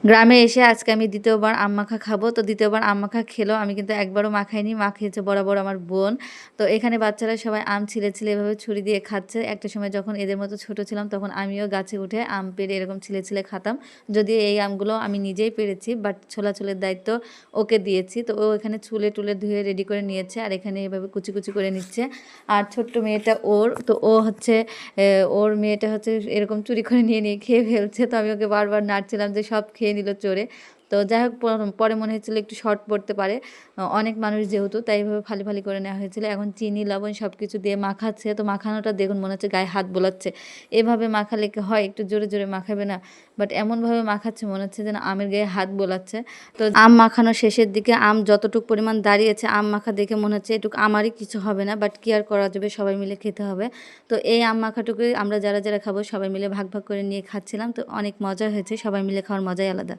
গ্রামে এসে আজকে আমি ২য় বার আম মাখা খাবো। তো ২য় বার আম মাখা খেলেও আমি কিন্তু একবারও মাখাইনি। মাখিয়েছে বরাবর আমার বোন। তো এখানে বাচ্চারা সবাই আম ছিলে, ছিলে এভাবে ছুরি দিয়ে খাচ্ছে। একটা সময় যখন এদের মতো ছোট ছিলাম তখন আমিও গাছে উঠে আম পেড়ে এরকম ছিলে, ছিলে খাতাম। যদিও এই আমগুলো আমি নিজেই পেড়েছি বাট ছোলাছুলির দায়িত্ব ওকে দিয়েছি। তো ও এখানে ছুলে-টুলে ধুয়ে রেডি করে নিয়েছে। আর এখানে এভাবে কুচি, কুচি করে নিচ্ছে। আর ছোট্ট মেয়েটা ওর। তো ও হচ্ছে ওর মেয়েটা হচ্ছে এরকম চুরি করে নিয়ে, নিয়ে খেয়ে ফেলছে। তো আমি ওকে বারবার নাড়ছিলাম যে সব খেয়ে নিল চোরে। তো যাই হোক পরে মনে হচ্ছিল একটু শর্ট পড়তে পারে। অনেক মানুষ যেহেতু তাই এভাবে ফালি, ফালি করে নেওয়া হয়েছিল। এখন চিনি, লবণ সবকিছু দিয়ে মাখাচ্ছে। তো মাখানোটা দেখুন মনে হচ্ছে গায়ে হাত বোলাচ্ছে। এভাবে মাখালে কি হয়? একটু জোরে, জোরে মাখাবে না? বাট এমনভাবে মাখাচ্ছে মনে হচ্ছে যেন আমের গায়ে হাত বোলাচ্ছে। তো আম মাখানো শেষের দিকে আম যতটুক পরিমাণ দাঁড়িয়েছে আম মাখা দেখে মনে হচ্ছে এটুক আমারই কিছু হবে না। বাট কি আর করা যাবে? সবাই মিলে খেতে হবে। তো এই আম মাখাটুকুই আমরা যারা, যারা খাবো সবাই মিলে ভাগ, ভাগ করে নিয়ে খাচ্ছিলাম। তো অনেক মজা হয়েছে। সবাই মিলে খাওয়ার মজাই আলাদা।